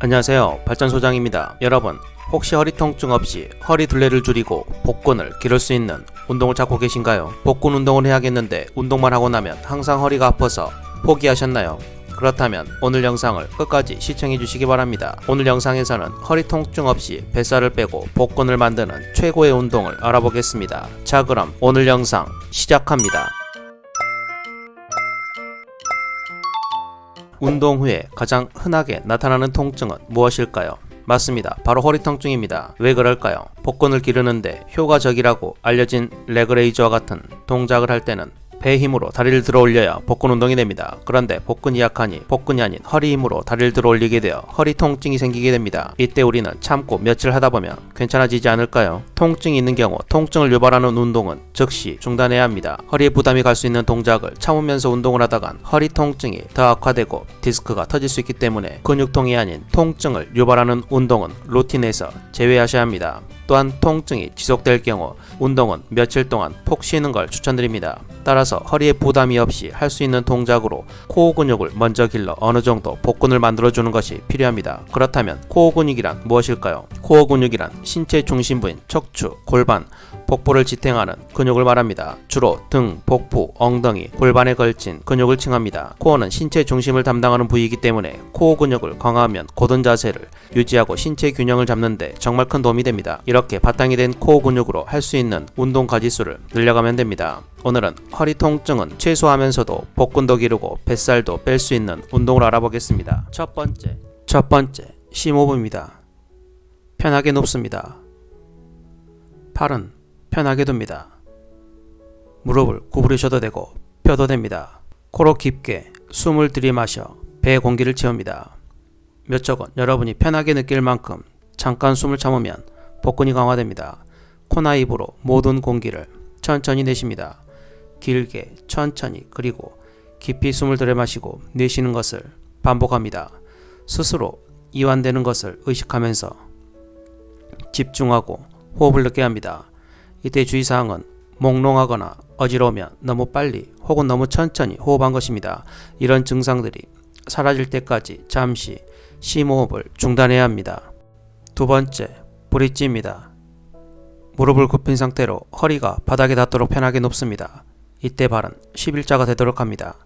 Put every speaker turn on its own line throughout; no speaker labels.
안녕하세요, 발전소장입니다. 여러분, 혹시 허리 통증 없이 허리 둘레를 줄이고 복근을 기를 수 있는 운동을 찾고 계신가요? 복근 운동을 해야겠는데 운동만 하고 나면 항상 허리가 아파서 포기하셨나요? 그렇다면 오늘 영상을 끝까지 시청해 주시기 바랍니다. 오늘 영상에서는 허리 통증 없이 뱃살을 빼고 복근을 만드는 최고의 운동을 알아보겠습니다. 자, 그럼 오늘 영상 시작합니다. 운동 후에 가장 흔하게 나타나는 통증은 무엇일까요? 맞습니다. 바로 허리 통증입니다. 왜 그럴까요? 복근을 기르는데 효과적이라고 알려진 레그레이즈와 같은 동작을 할 때는 배 힘으로 다리를 들어 올려야 복근 운동이 됩니다. 그런데 복근이 약하니 복근이 아닌 허리 힘으로 다리를 들어 올리게 되어 허리 통증이 생기게 됩니다. 이때 우리는 참고 며칠 하다 보면 괜찮아지지 않을까요? 통증이 있는 경우 통증을 유발하는 운동은 즉시 중단해야 합니다. 허리에 부담이 갈 수 있는 동작을 참으면서 운동을 하다간 허리 통증이 더 악화되고 디스크가 터질 수 있기 때문에 근육통이 아닌 통증을 유발하는 운동은 루틴에서 제외하셔야 합니다. 또한 통증이 지속될 경우 운동은 며칠 동안 푹 쉬는 걸 추천드립니다. 따라서 허리에 부담이 없이 할 수 있는 동작으로 코어 근육을 먼저 길러 어느 정도 복근을 만들어주는 것이 필요합니다. 그렇다면 코어 근육이란 무엇일까요? 코어 근육이란 신체 중심부인 척추, 골반, 복부를 지탱하는 근육을 말합니다. 주로 등, 복부, 엉덩이, 골반에 걸친 근육을 칭합니다. 코어는 신체 중심을 담당하는 부위이기 때문에 코어 근육을 강화하면 고든 자세를 유지하고 신체 균형을 잡는 데 정말 큰 도움이 됩니다. 이렇게 바탕이 된 코어 근육으로 할 수 있는 운동 가지수를 늘려가면 됩니다. 오늘은 허리 통증은 최소화하면서도 복근도 기르고 뱃살도 뺄 수 있는 운동을 알아보겠습니다. 첫 번째 심호흡입니다. 편하게 눕습니다. 팔은 편하게 둡니다. 무릎을 구부리셔도 되고 펴도 됩니다. 코로 깊게 숨을 들이마셔 배에 공기를 채웁니다. 몇 초간 여러분이 편하게 느낄 만큼 잠깐 숨을 참으면 복근이 강화됩니다. 코나 입으로 모든 공기를 천천히 내쉽니다. 길게 천천히 그리고 깊이 숨을 들이마시고 내쉬는 것을 반복합니다. 스스로 이완되는 것을 의식하면서 집중하고 호흡을 느껴야 합니다. 이때 주의사항은 몽롱하거나 어지러우면 너무 빨리 혹은 너무 천천히 호흡한 것입니다. 이런 증상들이 사라질 때까지 잠시 심호흡을 중단해야 합니다. 두 번째, 브릿지입니다. 무릎을 굽힌 상태로 허리가 바닥에 닿도록 편하게 눕습니다. 이때 발은 11자가 되도록 합니다.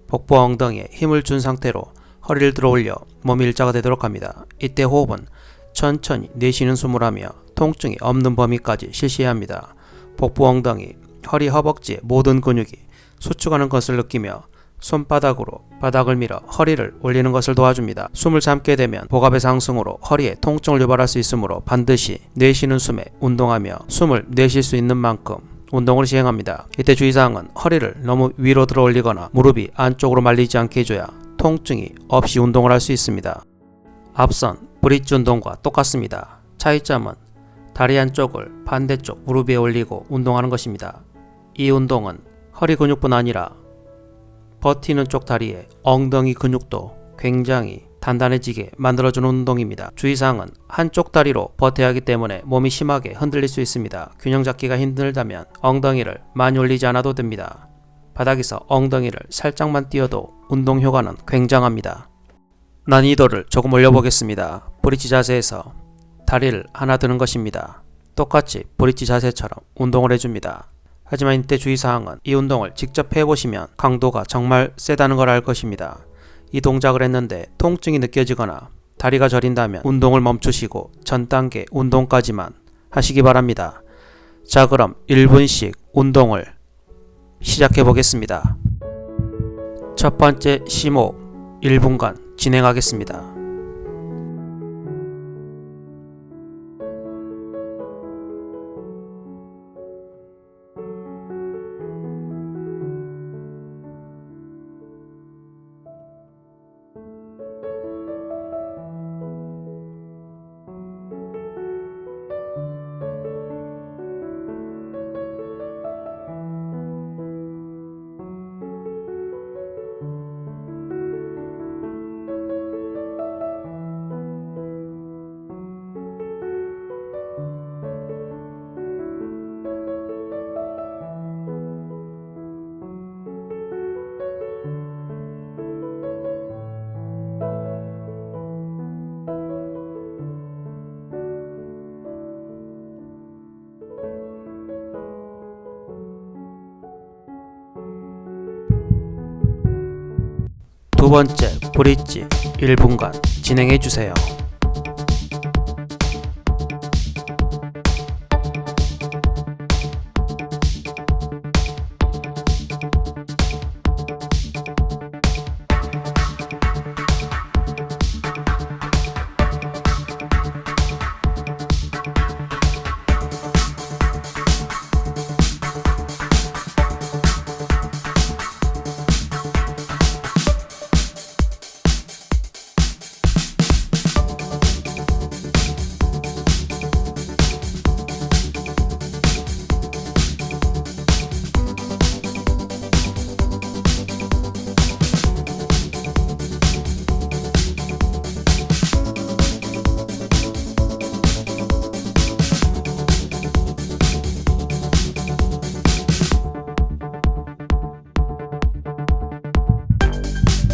복부와 엉덩이에 힘을 준 상태로 허리를 들어 올려 몸이 일자가 되도록 합니다. 이때 호흡은 천천히 내쉬는 숨을 하며 통증이 없는 범위까지 실시해야 합니다. 복부, 엉덩이, 허리, 허벅지의 모든 근육이 수축하는 것을 느끼며 손바닥으로 바닥을 밀어 허리를 올리는 것을 도와줍니다. 숨을 참게 되면 복압의 상승으로 허리에 통증을 유발할 수 있으므로 반드시 내쉬는 숨에 운동하며 숨을 내쉴 수 있는 만큼 운동을 시행합니다. 이때 주의사항은 허리를 너무 위로 들어 올리거나 무릎이 안쪽으로 말리지 않게 해줘야 통증이 없이 운동을 할 수 있습니다. 앞선 브릿지 운동과 똑같습니다. 차이점은 다리 한쪽을 반대쪽 무릎 위에 올리고 운동하는 것입니다. 이 운동은 허리 근육뿐 아니라 버티는 쪽 다리의 엉덩이 근육도 굉장히 단단해지게 만들어주는 운동입니다. 주의사항은 한쪽 다리로 버텨야 하기 때문에 몸이 심하게 흔들릴 수 있습니다. 균형 잡기가 힘들다면 엉덩이를 많이 올리지 않아도 됩니다. 바닥에서 엉덩이를 살짝만 띄워도 운동 효과는 굉장합니다. 난이도를 조금 올려보겠습니다. 브릿지 자세에서 다리를 하나 드는 것입니다. 똑같이 브릿지 자세처럼 운동을 해줍니다. 하지만 이때 주의사항은 이 운동을 직접 해보시면 강도가 정말 세다는 걸 알 것입니다. 이 동작을 했는데 통증이 느껴지거나 다리가 저린다면 운동을 멈추시고 전 단계 운동까지만 하시기 바랍니다. 자, 그럼 1분씩 운동을 시작해 보겠습니다. 첫 번째 심호흡 1분간 진행하겠습니다. 두 번째 브릿지 1분간 진행해 주세요.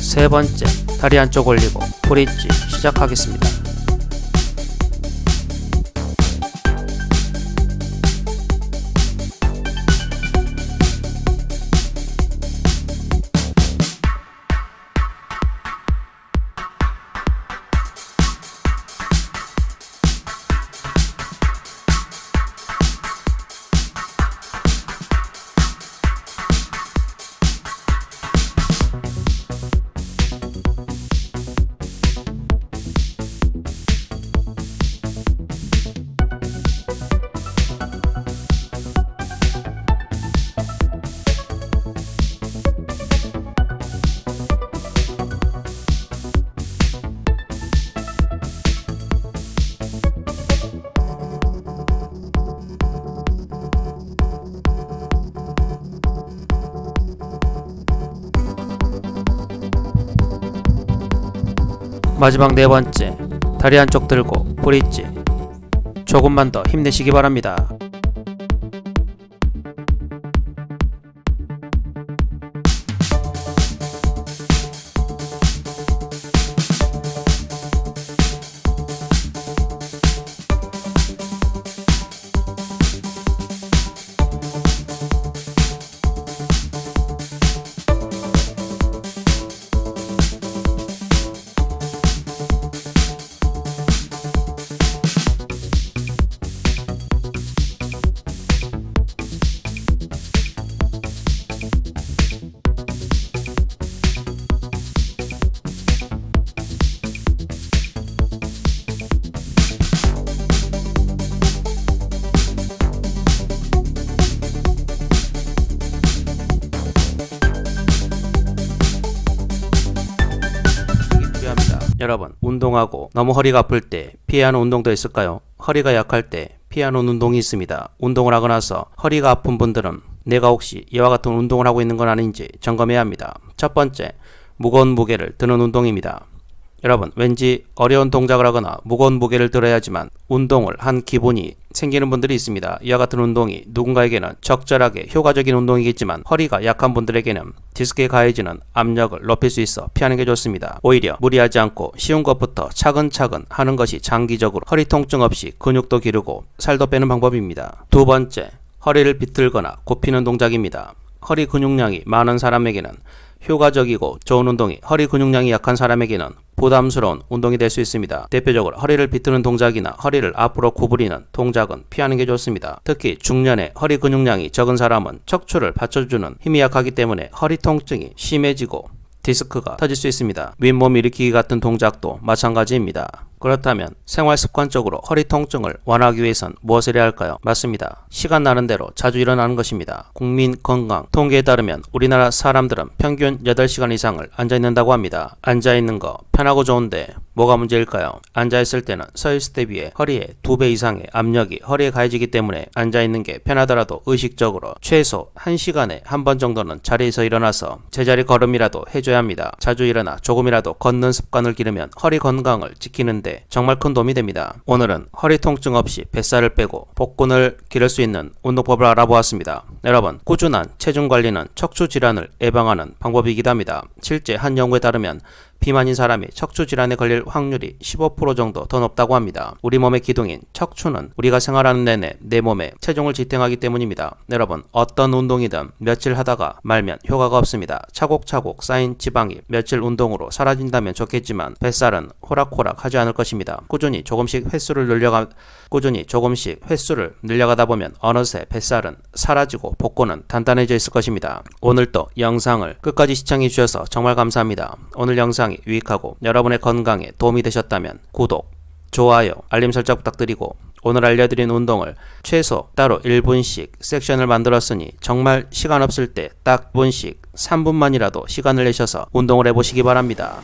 세 번째, 다리 한쪽 올리고 브릿지 시작하겠습니다. 마지막 네 번째, 다리 한쪽 들고 브릿지. 조금만 더 힘내시기 바랍니다. 여러분, 운동하고 너무 허리가 아플 때 피해야 하는 운동도 있을까요? 허리가 약할 때 피해야 하는 운동이 있습니다. 운동을 하고 나서 허리가 아픈 분들은 내가 혹시 이와 같은 운동을 하고 있는 건 아닌지 점검해야 합니다. 첫 번째, 무거운 무게를 드는 운동입니다. 여러분, 왠지 어려운 동작을 하거나 무거운 무게를 들어야지만 운동을 한 기분이 생기는 분들이 있습니다. 이와 같은 운동이 누군가에게는 적절하게 효과적인 운동이겠지만 허리가 약한 분들에게는 디스크에 가해지는 압력을 높일 수 있어 피하는 게 좋습니다. 오히려 무리하지 않고 쉬운 것부터 차근차근 하는 것이 장기적으로 허리 통증 없이 근육도 기르고 살도 빼는 방법입니다. 두 번째, 허리를 비틀거나 굽히는 동작입니다. 허리 근육량이 많은 사람에게는 효과적이고 좋은 운동이 허리 근육량이 약한 사람에게는 부담스러운 운동이 될 수 있습니다. 대표적으로 허리를 비트는 동작이나 허리를 앞으로 구부리는 동작은 피하는 게 좋습니다. 특히 중년에 허리 근육량이 적은 사람은 척추를 받쳐주는 힘이 약하기 때문에 허리 통증이 심해지고 디스크가 터질 수 있습니다. 윗몸 일으키기 같은 동작도 마찬가지입니다. 그렇다면 생활 습관적으로 허리 통증을 완화하기 위해선 무엇을 해야 할까요? 맞습니다. 시간 나는 대로 자주 일어나는 것입니다. 국민건강 통계에 따르면 우리나라 사람들은 평균 8시간 이상을 앉아있는다고 합니다. 앉아있는 거 편하고 좋은데 뭐가 문제일까요? 앉아있을 때는 서있을 때 비해 허리에 2배 이상의 압력이 허리에 가해지기 때문에 앉아있는 게 편하더라도 의식적으로 최소 1시간에 한 번 정도는 자리에서 일어나서 제자리 걸음이라도 해줘야 합니다. 자주 일어나 조금이라도 걷는 습관을 기르면 허리 건강을 지키는데 정말 큰 도움이 됩니다. 오늘은 허리 통증 없이 뱃살을 빼고 복근을 기를 수 있는 운동법을 알아보았습니다. 여러분, 꾸준한 체중 관리는 척추 질환을 예방하는 방법이기도 합니다. 실제 한 연구에 따르면 비만인 사람이 척추 질환에 걸릴 확률이 15% 정도 더 높다고 합니다. 우리 몸의 기둥인 척추는 우리가 생활하는 내내 내 몸에 체중을 지탱하기 때문입니다. 여러분, 어떤 운동이든 며칠 하다가 말면 효과가 없습니다. 차곡차곡 쌓인 지방이 며칠 운동으로 사라진다면 좋겠지만 뱃살은 호락호락 하지 않을 것입니다. 꾸준히 조금씩 횟수를 늘려가다 보면 어느새 뱃살은 사라지고 복부는 단단해져 있을 것입니다. 오늘도 영상을 끝까지 시청해 주셔서 정말 감사합니다. 오늘 영상이 유익하고 여러분의 건강에 도움이 되셨다면 구독, 좋아요, 알림 설정 부탁드리고 오늘 알려드린 운동을 최소 따로 1분씩 섹션을 만들었으니 정말 시간 없을 때 딱 1분씩 3분만이라도 시간을 내셔서 운동을 해보시기 바랍니다.